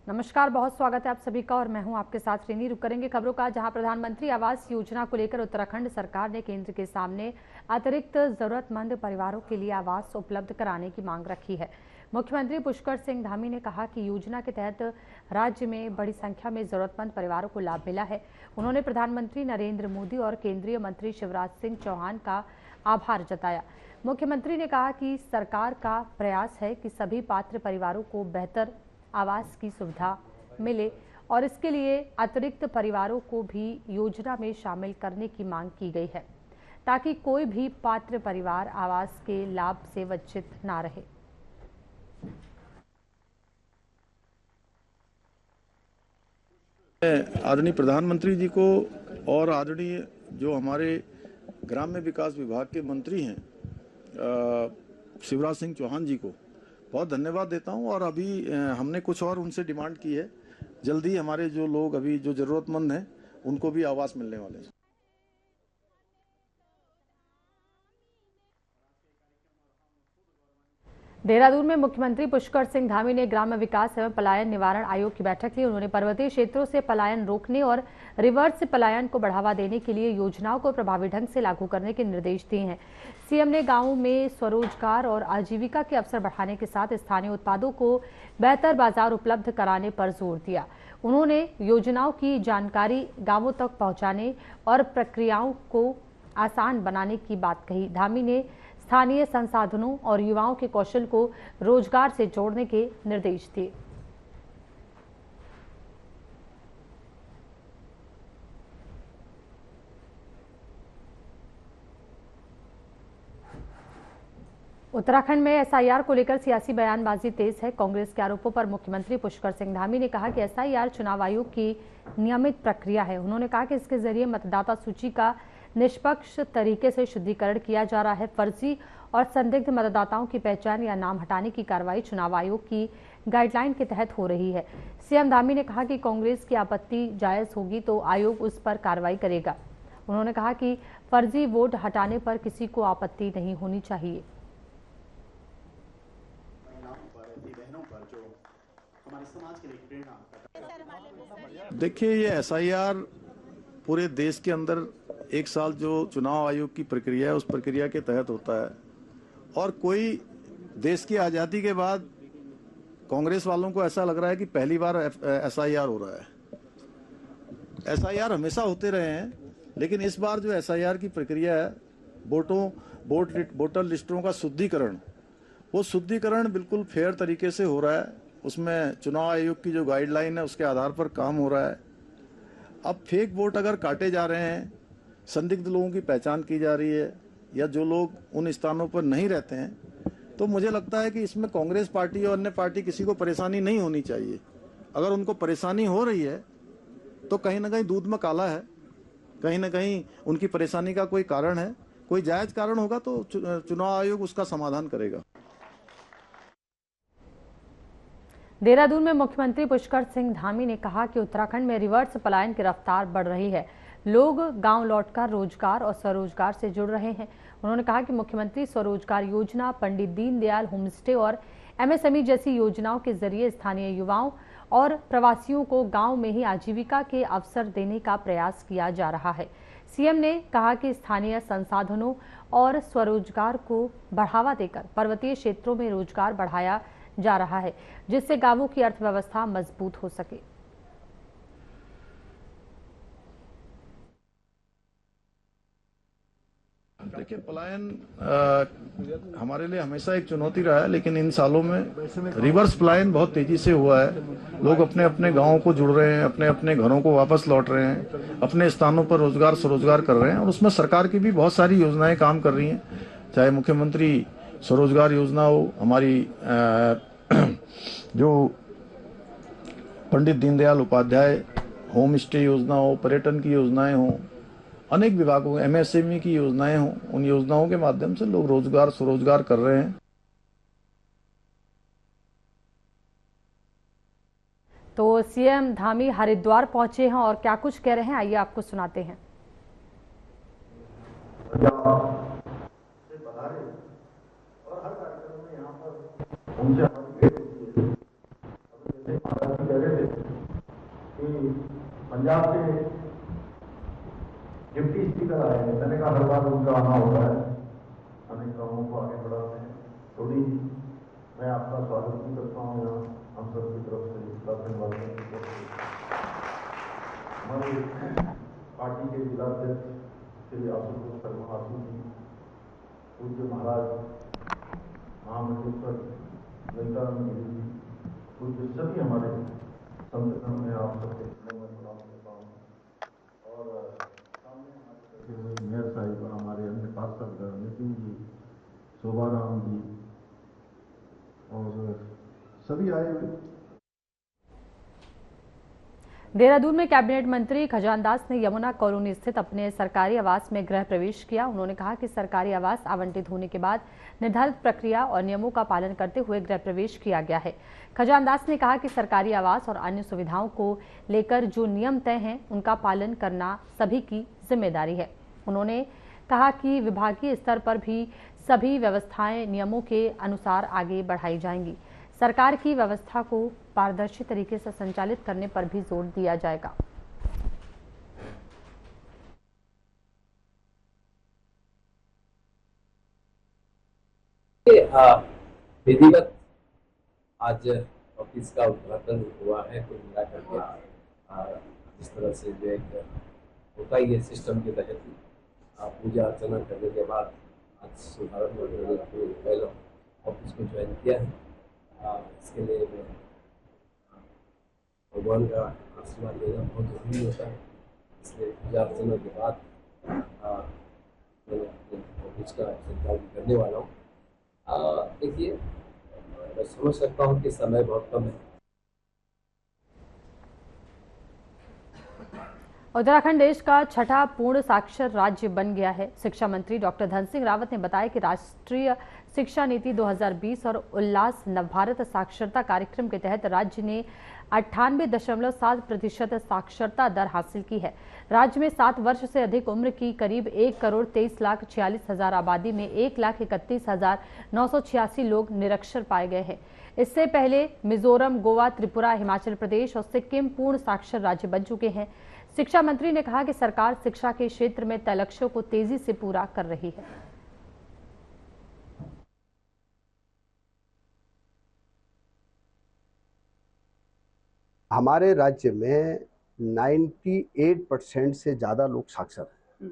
नमस्कार, बहुत स्वागत है आप सभी का और मैं हूं आपके साथ रेनी। रुक करेंगे खबरों का, जहां प्रधानमंत्री आवास योजना को लेकर उत्तराखंड सरकार ने केंद्र के सामने अतिरिक्त जरूरतमंद परिवारों के लिए आवास उपलब्ध कराने की मांग रखी है। मुख्यमंत्री पुष्कर सिंह धामी ने कहा कि योजना के तहत राज्य में बड़ी संख्या में जरूरतमंद परिवारों को लाभ मिला है। उन्होंने प्रधानमंत्री नरेंद्र मोदी और केंद्रीय मंत्री शिवराज सिंह चौहान का आभार जताया। मुख्यमंत्री ने कहा कि सरकार का प्रयास है कि सभी पात्र परिवारों को बेहतर आवास की सुविधा मिले और इसके लिए अतिरिक्त परिवारों को भी योजना में शामिल करने की मांग की गई है, ताकि कोई भी पात्र परिवार आवास के लाभ से वंचित ना रहे। आदरणीय प्रधानमंत्री जी को और आदरणीय जो हमारे ग्राम्य विकास विभाग के मंत्री हैं शिवराज सिंह चौहान जी को बहुत धन्यवाद देता हूं। और अभी हमने कुछ और उनसे डिमांड की है, जल्दी हमारे जो लोग अभी जो जरूरतमंद हैं उनको भी आवास मिलने वाले हैं। देहरादून में मुख्यमंत्री पुष्कर सिंह धामी ने ग्राम्य विकास एवं पलायन निवारण आयोग की बैठक ली। उन्होंने पर्वतीय क्षेत्रों से पलायन रोकने और रिवर्स पलायन को बढ़ावा देने के लिए योजनाओं को प्रभावी ढंग से लागू करने के निर्देश दिए हैं। सीएम ने गांवों में स्वरोजगार और आजीविका के अवसर बढ़ाने के साथ स्थानीय उत्पादों को बेहतर बाजार उपलब्ध कराने पर जोर दिया। उन्होंने योजनाओं की जानकारी गांवों तक पहुंचाने और प्रक्रियाओं को आसान बनाने की बात कही। धामी ने स्थानीय संसाधनों और युवाओं के कौशल को रोजगार से जोड़ने के निर्देश दिए। उत्तराखंड में एसआईआर को लेकर सियासी बयानबाजी तेज है। कांग्रेस के आरोपों पर मुख्यमंत्री पुष्कर सिंह धामी ने कहा कि एसआईआर चुनाव आयोग की नियमित प्रक्रिया है। उन्होंने कहा कि इसके जरिए मतदाता सूची का निष्पक्ष तरीके से शुद्धिकरण किया जा रहा है। फर्जी और संदिग्ध मतदाताओं की पहचान या नाम हटाने की कार्रवाई चुनाव आयोग की गाइडलाइन के तहत हो रही है। सीएम धामी ने कहा कि कांग्रेस की आपत्ति जायज होगी तो आयोग उस पर कार्रवाई करेगा। उन्होंने कहा कि फर्जी वोट हटाने पर किसी को आपत्ति नहीं होनी चाहिए। देखिए, ये एसआईआर पूरे देश के अंदर एक साल जो चुनाव आयोग की प्रक्रिया है उस प्रक्रिया के तहत होता है। और कोई देश की आज़ादी के बाद कांग्रेस वालों को ऐसा लग रहा है कि पहली बार एसआईआर हो रहा है। एसआईआर हमेशा होते रहे हैं, लेकिन इस बार जो एसआईआर की प्रक्रिया है, वोटर लिस्टों का शुद्धिकरण, वो शुद्धिकरण बिल्कुल फेयर तरीके से हो रहा है। उसमें चुनाव आयोग की जो गाइडलाइन है उसके आधार पर काम हो रहा है। अब फेक वोट अगर काटे जा रहे हैं, संदिग्ध लोगों की पहचान की जा रही है या जो लोग उन स्थानों पर नहीं रहते हैं, तो मुझे लगता है कि इसमें कांग्रेस पार्टी और अन्य पार्टी किसी को परेशानी नहीं होनी चाहिए। अगर उनको परेशानी हो रही है तो कहीं ना कहीं दूध में काला है, कहीं ना कहीं उनकी परेशानी का कोई कारण है। कोई जायज कारण होगा तो चुनाव आयोग उसका समाधान करेगा। देहरादून में मुख्यमंत्री पुष्कर सिंह धामी ने कहा कि उत्तराखंड में रिवर्स पलायन की रफ्तार बढ़ रही है। लोग गांव लौटकर रोजगार और स्वरोजगार से जुड़ रहे हैं। उन्होंने कहा कि मुख्यमंत्री स्वरोजगार योजना, पंडित दीनदयाल होमस्टे और एमएसएमई जैसी योजनाओं के जरिए स्थानीय युवाओं और प्रवासियों को गांव में ही आजीविका के अवसर देने का प्रयास किया जा रहा है। सीएम ने कहा कि स्थानीय संसाधनों और स्वरोजगार को बढ़ावा देकर पर्वतीय क्षेत्रों में रोजगार बढ़ाया जा रहा है, जिससे गांवों की अर्थव्यवस्था मजबूत हो सके। देखिए, पलायन हमारे लिए हमेशा एक चुनौती रहा है, लेकिन इन सालों में रिवर्स पलायन बहुत तेजी से हुआ है। लोग अपने अपने गांवों को जुड़ रहे हैं, अपने अपने घरों को वापस लौट रहे हैं, अपने स्थानों पर रोजगार स्वरोजगार कर रहे हैं। और उसमें सरकार की भी बहुत सारी योजनाएं काम कर रही हैं, चाहे मुख्यमंत्री स्वरोजगार योजना हो, हमारी जो पंडित दीनदयाल उपाध्याय होम स्टे योजना हो, पर्यटन की योजनाएं हो, अनेक विभागों एमएसएमई की योजनाएं हों, उन योजनाओं के माध्यम से लोग रोजगार स्वरोजगार कर रहे हैं। तो सीएम धामी हरिद्वार पहुंचे हैं और क्या कुछ कह रहे हैं, आइए आपको सुनाते हैं। और हर कार्यक्रम में यहाँ पर उनसे का आना होता है, अनेक कामों को आगे बढ़ाते हैं। थोड़ी मैं आपका स्वागत भी करता हूँ यहाँ हम सब की तरफ से, उत्तराखंड वासियों की तरफ से। हमारे पार्टी के जिला अध्यक्ष श्री आशुतोष शर्मा आशु जी, पूज्य महाराज महामंडलेश्वर ललितानंद गिरी जी, पूज्य सभी हमारे संगठन में आप सबके चरणों में प्रणाम करता हूँ। और सामने हमारे मेयर साहिब, हमारे अन्य पार्षद नितिन जी, शोभाराम जी और सभी आए हुए। देहरादून में कैबिनेट मंत्री खजानदास ने यमुना कॉलोनी स्थित अपने सरकारी आवास में गृह प्रवेश किया। उन्होंने कहा कि सरकारी आवास आवंटित होने के बाद निर्धारित प्रक्रिया और नियमों का पालन करते हुए गृह प्रवेश किया गया है। खजानदास ने कहा कि सरकारी आवास और अन्य सुविधाओं को लेकर जो नियम तय हैं उनका पालन करना सभी की जिम्मेदारी है। उन्होंने कहा कि विभागीय स्तर पर भी सभी व्यवस्थाएं नियमों के अनुसार आगे बढ़ाई जाएंगी। सरकार की व्यवस्था को पारदर्शी तरीके से संचालित करने पर भी जोर दिया जाएगा। विधिवत आज ऑफिस का उद्घाटन हुआ है। कुल मिला करके इस तरह से जो एक होता ही है सिस्टम के तहत पूजा अर्चना करने के बाद आज शुभारंभ पहले ऑफिस को ज्वाइन किया है। इसके लिए मैं भगवान का आशीर्वाद लेना बहुत जरूरी होता है, इसलिए पूजा अर्चना के बाद मैं अपने ऑफिस का संचालन करने वाला हूँ। देखिए, मैं समझ सकता हूँ कि समय बहुत कम है। उत्तराखंड देश का छठा पूर्ण साक्षर राज्य बन गया है। शिक्षा मंत्री डॉक्टर धन सिंह रावत ने बताया कि राष्ट्रीय शिक्षा नीति 2020 और उल्लास नवभारत साक्षरता कार्यक्रम के तहत राज्य ने 98.7% साक्षरता दर हासिल की है। राज्य में 7 वर्ष से अधिक उम्र की करीब 1,23,46,000 आबादी में 1,31,986 लोग निरक्षर पाए गए हैं। इससे पहले मिजोरम, गोवा, त्रिपुरा, हिमाचल प्रदेश और सिक्किम पूर्ण साक्षर राज्य बन चुके हैं। शिक्षा मंत्री ने कहा कि सरकार शिक्षा के क्षेत्र में तय लक्ष्यों को तेजी से पूरा कर रही है। हमारे राज्य में 98% से ज़्यादा लोग साक्षर हैं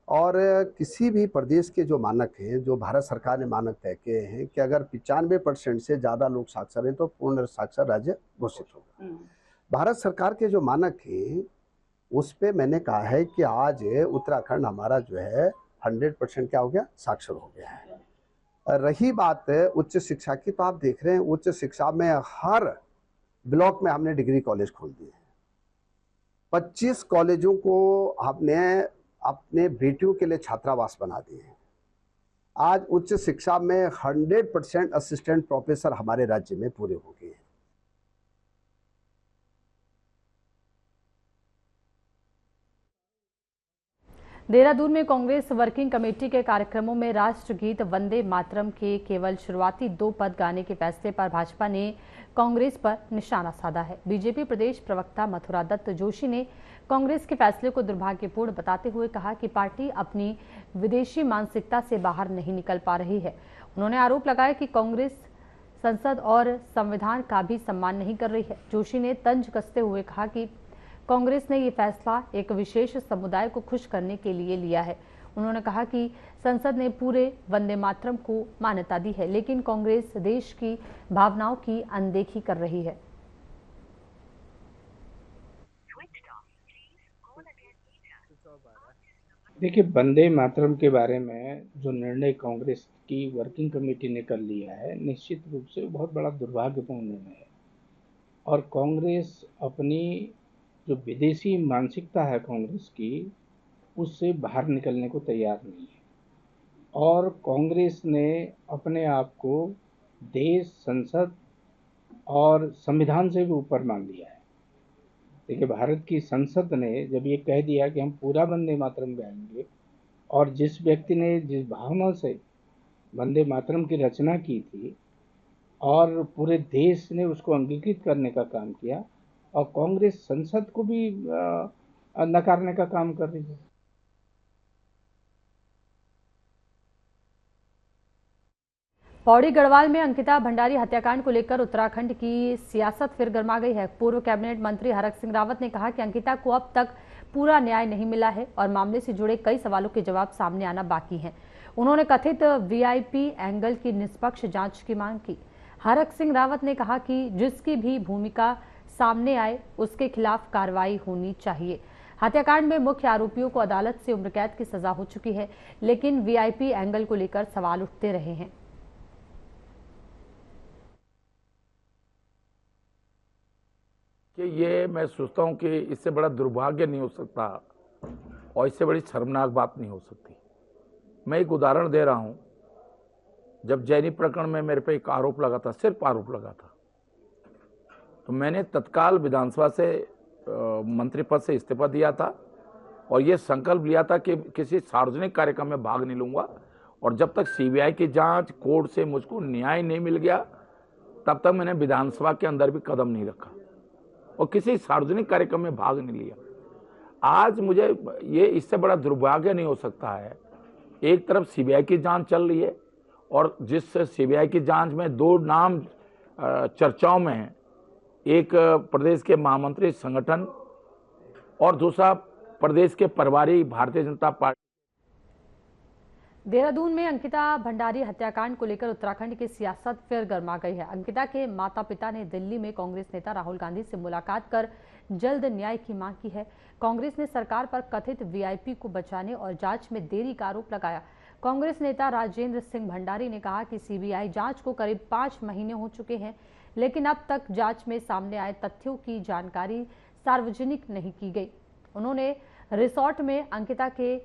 और किसी भी प्रदेश के जो मानक हैं, जो भारत सरकार ने मानक तय किए हैं कि अगर 95% से ज़्यादा लोग साक्षर हैं तो पूर्ण साक्षर राज्य घोषित होगा। भारत सरकार के जो मानक हैं उस पे मैंने कहा है कि आज उत्तराखंड हमारा जो है 100% क्या हो गया, साक्षर हो गया है। रही बात उच्च शिक्षा की, तो आप देख रहे हैं उच्च शिक्षा में हर ब्लॉक में हमने डिग्री कॉलेज खोल दिए हैं। 25 कॉलेजों को हमने अपने बेटियों के लिए छात्रावास बना दिए हैं। आज उच्च शिक्षा में 100% असिस्टेंट प्रोफेसर हमारे राज्य में पूरे हो गए हैं। देहरादून में कांग्रेस वर्किंग कमेटी के कार्यक्रमों में राष्ट्रगीत वंदे मातरम के केवल शुरुआती 2 पद गाने के फैसले पर भाजपा ने कांग्रेस पर निशाना साधा है। बीजेपी प्रदेश प्रवक्ता मथुरा दत्त जोशी ने कांग्रेस के फैसले को दुर्भाग्यपूर्ण बताते हुए कहा कि पार्टी अपनी विदेशी मानसिकता से बाहर नहीं निकल पा रही है। उन्होंने आरोप लगाया कि कांग्रेस संसद और संविधान का भी सम्मान नहीं कर रही है। जोशी ने तंज कसते हुए कहा कि कांग्रेस ने ये फैसला एक विशेष समुदाय को खुश करने के लिए लिया है। उन्होंने कहा कि संसद ने पूरे वंदे मातरम को मान्यता दी है, लेकिन कांग्रेस देश की भावनाओं की अनदेखी कर रही है। देखिए, वंदे मातरम के बारे में जो निर्णय कांग्रेस की वर्किंग कमेटी ने कर लिया है, निश्चित रूप से बहुत बड़ा दुर्भाग्यपूर्ण निर्णय है। और कांग्रेस अपनी जो विदेशी मानसिकता है कांग्रेस की, उससे बाहर निकलने को तैयार नहीं है। और कांग्रेस ने अपने आप को देश, संसद और संविधान से भी ऊपर मान लिया है। देखिए, भारत की संसद ने जब ये कह दिया कि हम पूरा वंदे मातरम गाएंगे, और जिस व्यक्ति ने जिस भावना से वंदे मातरम की रचना की थी और पूरे देश ने उसको अंगीकृत करने का काम किया, और कांग्रेस संसद को भी नकारने का काम कर रही है। पौड़ी गढ़वाल में अंकिता भंडारी हत्याकांड को लेकर उत्तराखंड की सियासत फिर गर्मा गई है। पूर्व कैबिनेट मंत्री हरक सिंह रावत ने कहा कि अंकिता को अब तक पूरा न्याय नहीं मिला है और मामले से जुड़े कई सवालों के जवाब सामने आना बाकी हैं। उन्होंने कथित वीआईपी एंगल की निष्पक्ष जांच की मांग की। हरक सिंह रावत ने कहा कि जिसकी भी भूमिका सामने आए उसके खिलाफ कार्रवाई होनी चाहिए। हत्याकांड में मुख्य आरोपियों को अदालत से उम्र कैद की सजा हो चुकी है, लेकिन वीआईपी एंगल को लेकर सवाल उठते रहे हैं। कि ये मैं सोचता हूं कि इससे बड़ा दुर्भाग्य नहीं हो सकता और इससे बड़ी शर्मनाक बात नहीं हो सकती। मैं एक उदाहरण दे रहा हूं। जब जैनी प्रकरण में मेरे पे एक आरोप लगा था, सिर्फ आरोप लगा था, तो मैंने तत्काल विधानसभा से मंत्री पद से इस्तीफा दिया था और ये संकल्प लिया था कि किसी सार्वजनिक कार्यक्रम में भाग नहीं लूंगा और जब तक सीबीआई की जांच कोर्ट से मुझको न्याय नहीं मिल गया तब तक मैंने विधानसभा के अंदर भी कदम नहीं रखा और किसी सार्वजनिक कार्यक्रम में भाग नहीं लिया। आज मुझे ये इससे बड़ा दुर्भाग्य नहीं हो सकता है। एक तरफ सीबीआई की जांच चल रही है और जिस सीबीआई की जांच में दो नाम चर्चाओं में हैं, एक प्रदेश के महामंत्री संगठन और दूसरा प्रदेश के प्रभारी भारतीय जनता पार्टी। देहरादून में अंकिता भंडारी हत्याकांड को लेकर उत्तराखंड की सियासत फिर गर्मा गई है। अंकिता के माता पिता ने दिल्ली में कांग्रेस नेता राहुल गांधी से मुलाकात कर जल्द न्याय की मांग की है। कांग्रेस ने सरकार पर कथित वीआईपी को बचाने और जांच में देरी का आरोप लगाया। कांग्रेस नेता राजेंद्र सिंह भंडारी ने कहा कि सीबीआई जांच को करीब 5 महीने हो चुके हैं, लेकिन अब तक जांच में सामने आए तथ्यों की जानकारी सार्वजनिक नहीं की गई। उन्होंने रिसोर्ट में अंकिता के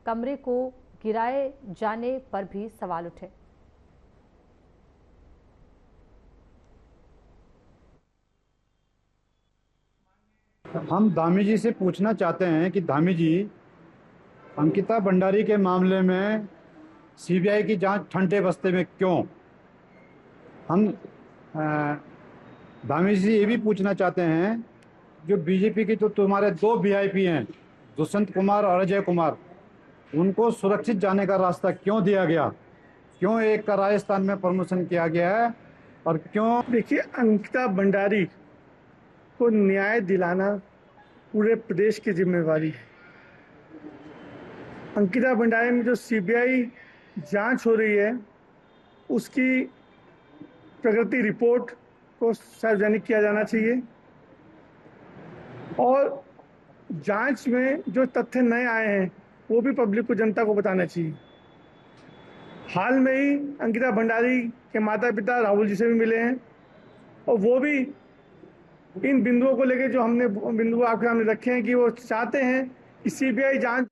कमरे को गिराए जाने पर भी सवाल उठे। हम धामी जी से पूछना चाहते हैं कि धामी जी, अंकिता भंडारी के मामले में सीबीआई की जांच ठंडे बस्ते में क्यों? हम धामी जी से ये भी पूछना चाहते हैं, जो बीजेपी की तो तुम्हारे 2 वीआईपी हैं, दुष्यंत कुमार और अजय कुमार, उनको सुरक्षित जाने का रास्ता क्यों दिया गया? क्यों एक का राजस्थान में प्रमोशन किया गया है और क्यों? देखिए, अंकिता भंडारी को न्याय दिलाना पूरे प्रदेश की जिम्मेवारी है। अंकिता भंडारी में जो सीबीआई जांच हो रही है उसकी प्रगति रिपोर्ट को सार्वजनिक किया जाना चाहिए और जांच में जो तथ्य नए आए हैं वो भी पब्लिक को, जनता को बताना चाहिए। हाल में ही अंकिता भंडारी के माता पिता राहुल जी से भी मिले हैं और वो भी इन बिंदुओं को लेकर जो हमने बिंदु आपके सामने रखे हैं कि वो चाहते हैं कि सीबीआई जांच।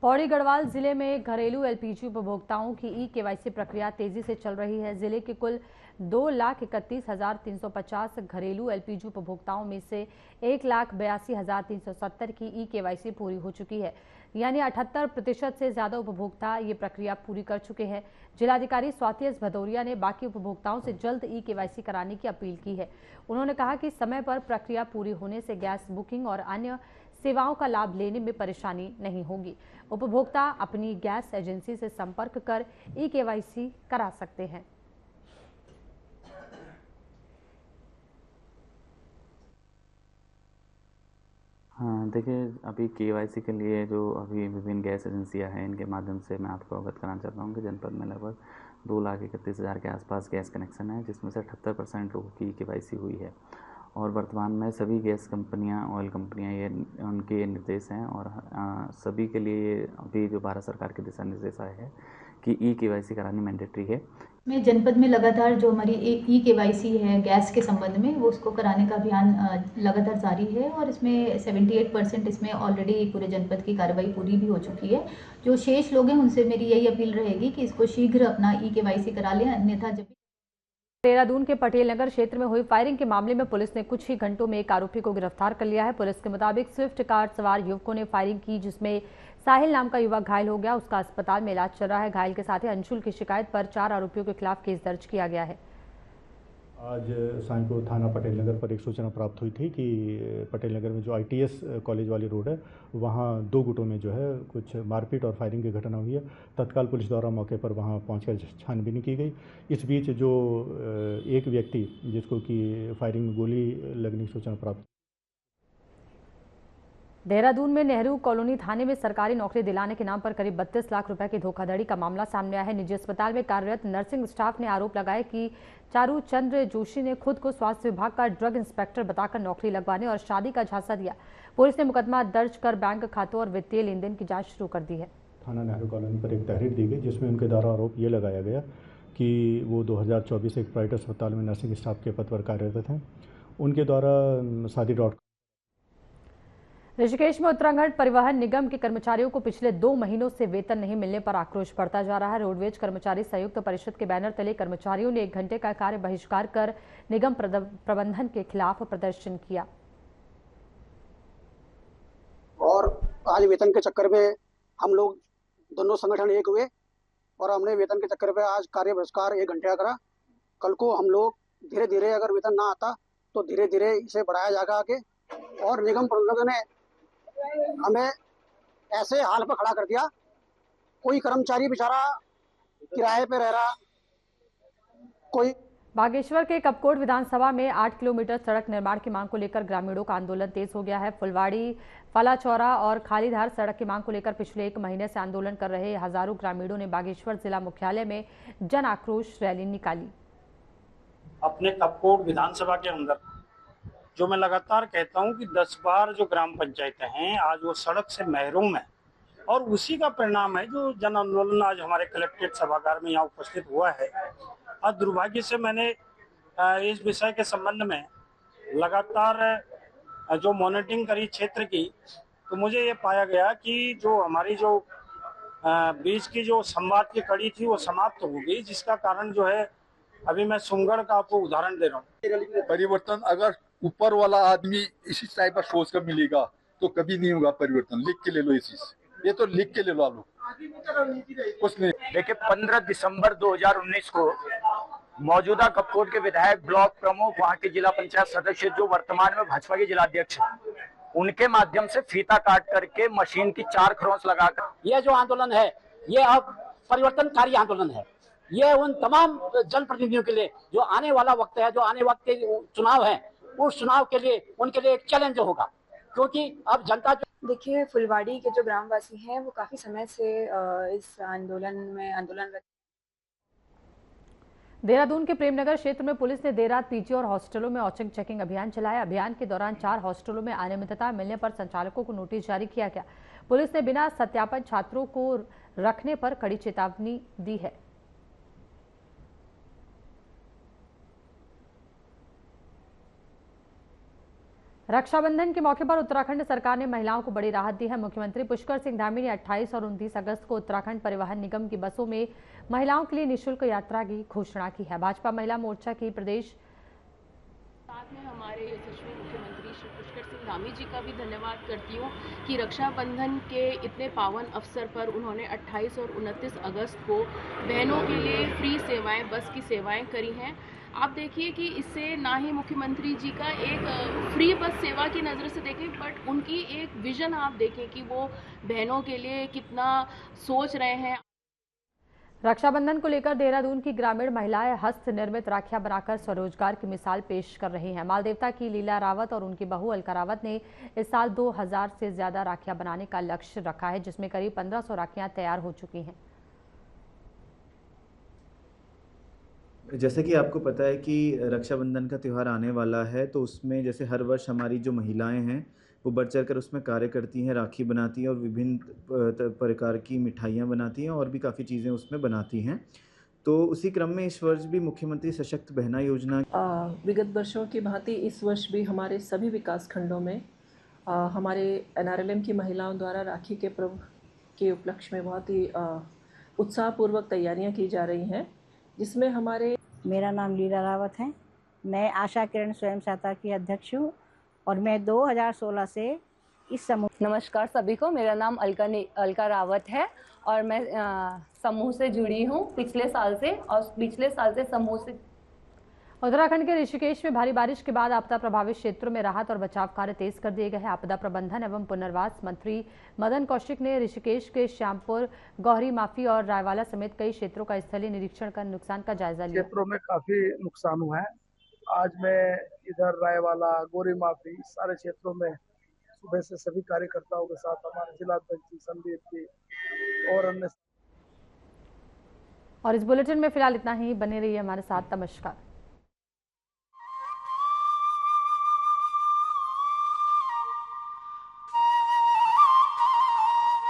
पौड़ी गढ़वाल जिले में घरेलू एलपीजी उपभोक्ताओं की ई-केवाईसी प्रक्रिया तेजी से चल रही है। जिले के कुल 2,31,350 घरेलू एलपीजी उपभोक्ताओं में से 1,82,370 की ई-केवाईसी पूरी हो चुकी है, यानी 78% से ज्यादा उपभोक्ता ये प्रक्रिया पूरी कर चुके हैं। जिलाधिकारी स्वाति एस भदौरिया ने बाकी उपभोक्ताओं से जल्द ई-केवाईसी कराने की अपील की है। उन्होंने कहा कि समय पर प्रक्रिया पूरी होने से गैस बुकिंग और अन्य सेवाओं का लाभ लेने में परेशानी नहीं होगी। उपभोक्ता अपनी गैस एजेंसी से संपर्क कर ई-केवाईसी करा सकते हैं। हाँ, देखिए, अभी केवाईसी के लिए जो अभी विभिन्न गैस एजेंसियां हैं, इनके माध्यम से मैं आपको अवगत कराना चाहता हूँ कि जनपद में लगभग 2,31,000 के आसपास गैस कनेक्शन है, जिसमें से 78% लोगों की केवाईसी हुई है और वर्तमान में सभी गैस कंपनियां, ऑयल कंपनियां, ये उनके निर्देश हैं और सभी के लिए अभी जो भारत सरकार के दिशा निर्देश आए हैं कि ई-केवाईसी करानी मैंडेटरी है। में जनपद में लगातार जो हमारी ई-केवाईसी है गैस के संबंध में, वो उसको कराने का अभियान लगातार जारी है और इसमें 78% इसमें ऑलरेडी पूरे जनपद की कार्रवाई पूरी भी हो चुकी है। जो शेष लोग हैं उनसे मेरी यही अपील रहेगी कि इसको शीघ्र अपना ई-केवाईसी करा लें, अन्यथा जब। देहरादून के पटेल नगर क्षेत्र में हुई फायरिंग के मामले में पुलिस ने कुछ ही घंटों में एक आरोपी को गिरफ्तार कर लिया है। पुलिस के मुताबिक स्विफ्ट कार सवार युवकों ने फायरिंग की, जिसमें साहिल नाम का युवक घायल हो गया। उसका अस्पताल में इलाज चल रहा है। घायल के साथ ही अंशुल की शिकायत पर 4 आरोपियों के खिलाफ केस दर्ज किया गया है। आज सांय को थाना पटेल नगर पर एक सूचना प्राप्त हुई थी कि पटेल नगर में जो ITS कॉलेज वाली रोड है वहाँ 2 गुटों में जो है कुछ मारपीट और फायरिंग की घटना हुई है। तत्काल पुलिस द्वारा मौके पर वहाँ पहुंचकर छानबीन की गई। इस बीच जो एक व्यक्ति जिसको कि फायरिंग में गोली लगने की सूचना प्राप्त। देहरादून में नेहरू कॉलोनी थाने में सरकारी नौकरी दिलाने के नाम पर करीब 32 लाख रुपए की धोखाधड़ी का मामला सामने आया है। निजी अस्पताल में कार्यरत नर्सिंग स्टाफ ने आरोप लगाया कि चारू चंद्र जोशी ने खुद को स्वास्थ्य विभाग का ड्रग इंस्पेक्टर बताकर नौकरी लगवाने और शादी का झांसा दिया। पुलिस ने मुकदमा दर्ज कर बैंक खातों और वित्तीय लेन देन की जाँच शुरू कर दी है। थाना नेहरू कॉलोनी पर एक तहरीर दी गई जिसमें उनके द्वारा आरोप ये लगाया गया कि वो 2024 एक प्राइवेट अस्पताल में नर्सिंग स्टाफ के पद पर कार्यरत हैं। उनके द्वारा शादी ऋषिकेश में उत्तराखंड परिवहन निगम के कर्मचारियों को पिछले 2 महीनों से वेतन नहीं मिलने पर आक्रोश बढ़ता जा रहा है। रोडवेज कर्मचारी संयुक्त परिषद के बैनर तले कर्मचारियों ने 1 घंटे का कार्य बहिष्कार कर निगम प्रबंधन के खिलाफ प्रदर्शन किया। और आज वेतन के चक्कर में हम लोग दोनों संगठन एक हुए और हमने वेतन के चक्कर में आज कार्य बहिष्कार 1 घंटे का करा। कल को हम लोग धीरे धीरे अगर वेतन ना आता तो धीरे धीरे इसे बढ़ाया जाएगा आगे। और निगम प्रबंधक ने हमें ऐसे हाल पर खड़ा कर दिया, कोई कर्मचारी बेचारा किराए पे रह रहा, कोई। बागेश्वर के कपकोट विधानसभा में 8 किलोमीटर सड़क निर्माण की मांग को लेकर ग्रामीणों का आंदोलन तेज हो गया है। फुलवाड़ी, फलाचौरा और खालीधार सड़क की मांग को लेकर पिछले 1 महीने से आंदोलन कर रहे हजारों ग्रामीणों ने बागेश्वर जिला मुख्यालय में जन आक्रोश रैली निकाली। अपने कपकोट विधानसभा के अंदर जो मैं लगातार कहता हूं कि 10 बार जो ग्राम पंचायतें हैं आज वो सड़क से महरूम है और उसी का परिणाम है जो जन आंदोलन आज हमारे कलेक्ट्रेट सभागार में यहाँ उपस्थित हुआ है। और दुर्भाग्य से मैंने इस विषय के संबंध में लगातार जो मॉनिटरिंग करी क्षेत्र की, तो मुझे ये पाया गया कि जो हमारी जो बीच की जो संवाद की कड़ी थी वो समाप्त हो गई, जिसका कारण जो है अभी मैं सुमगढ़ का आपको उदाहरण दे रहा हूँ। परिवर्तन अगर ऊपर वाला आदमी इसी टाइप का सोच कर मिलेगा तो कभी नहीं होगा परिवर्तन। लिख के ले लो, इसी ये तो लिख के ले लो आप लोग, कुछ नहीं। देखिए 15 दिसंबर 2019 को मौजूदा कपकोट के विधायक, ब्लॉक प्रमुख, वहाँ के जिला पंचायत सदस्य जो वर्तमान में भाजपा के जिलाध्यक्ष हैं, उनके माध्यम से फीता काट करके मशीन की 4 खरोंच लगाकर यह जो आंदोलन है ये अब परिवर्तनकारी आंदोलन है। ये उन तमाम जनप्रतिनिधियों के लिए जो आने वाला वक्त है, जो आने वक्त के चुनाव है, उस चुनाव के लिए उनके लिए एक चैलेंज होगा, क्योंकि अब जनता देखिए फुलवाड़ी के जो ग्रामवासी हैं वो काफी समय से इस आंदोलन देहरादून के प्रेमनगर क्षेत्र में पुलिस ने देर रात पीजी और हॉस्टलों में औचक चेकिंग अभियान चलाया। अभियान के दौरान 4 हॉस्टलों में अनियमितता मिलने पर संचालकों को नोटिस जारी किया गया। पुलिस ने बिना सत्यापन छात्रों को रखने पर कड़ी चेतावनी दी है। रक्षाबंधन के मौके पर उत्तराखंड सरकार ने महिलाओं को बड़ी राहत दी है। मुख्यमंत्री पुष्कर सिंह धामी ने 28 और 29 अगस्त को उत्तराखंड परिवहन निगम की बसों में महिलाओं के लिए निःशुल्क यात्रा की घोषणा की है। भाजपा महिला मोर्चा की प्रदेश साथ में हमारे यशस्वी मुख्यमंत्री श्री पुष्कर सिंह धामी जी का भी धन्यवाद करती हूँ कि रक्षाबंधन के इतने पावन अवसर पर उन्होंने 28 और 29 अगस्त को बहनों के लिए फ्री सेवाएं, बस की सेवाएं करी हैं। आप देखिए कि इससे ना ही मुख्यमंत्री जी का एक फ्री बस सेवा की नज़र से देखें, बट उनकी एक विजन आप देखें कि वो बहनों के लिए कितना सोच रहे हैं। रक्षाबंधन को लेकर देहरादून की ग्रामीण महिलाएं हस्त निर्मित राखियां बनाकर स्वरोजगार की मिसाल पेश कर रही हैं। मालदेवता की लीला रावत और उनकी बहू अलका रावत ने इस साल 2000 से ज्यादा राखियां बनाने का लक्ष्य रखा है, जिसमें करीब 1500 राखियां तैयार हो चुकी हैं। जैसे कि आपको पता है कि रक्षाबंधन का त्यौहार आने वाला है, तो उसमें जैसे हर वर्ष हमारी जो महिलाएं हैं वो बढ़ चढ़ कर उसमें कार्य करती हैं, राखी बनाती हैं और विभिन्न प्रकार की मिठाइयाँ बनाती हैं और भी काफ़ी चीज़ें उसमें बनाती हैं। तो उसी क्रम में इस वर्ष भी मुख्यमंत्री सशक्त बहना योजना विगत वर्षों की भांति इस वर्ष भी हमारे सभी विकास खंडों में हमारे NRLM की महिलाओं द्वारा राखी के पर्व के उपलक्ष्य में बहुत ही उत्साहपूर्वक तैयारियां की जा रही हैं, जिसमें हमारे मेरा नाम लीला रावत है। मैं आशा किरण स्वयं सहायता की अध्यक्ष हूँ और मैं 2016 से इस समूह। नमस्कार सभी को, मेरा नाम अलका रावत है और मैं समूह से जुड़ी हूँ पिछले साल से, और पिछले साल से समूह से। उत्तराखंड के ऋषिकेश में भारी बारिश के बाद आपदा प्रभावित क्षेत्रों में राहत और बचाव कार्य तेज कर दिए गए हैं। आपदा प्रबंधन एवं पुनर्वास मंत्री मदन कौशिक ने ऋषिकेश के श्यामपुर, गौहरी माफी और रायवाला समेत कई क्षेत्रों का स्थलीय निरीक्षण कर नुकसान का जायजा लिया। क्षेत्रों में काफी नुकसान हुआ है। आज मैं इधर रायवाला, गौरी माफी सारे क्षेत्रों में सुबह से सभी कार्यकर्ताओं के साथ हमारे जिलाध्यक्ष जी, संदीप जी और अन्य। और इस बुलेटिन में फिलहाल इतना ही। बने रहिए हमारे साथ। नमस्कार।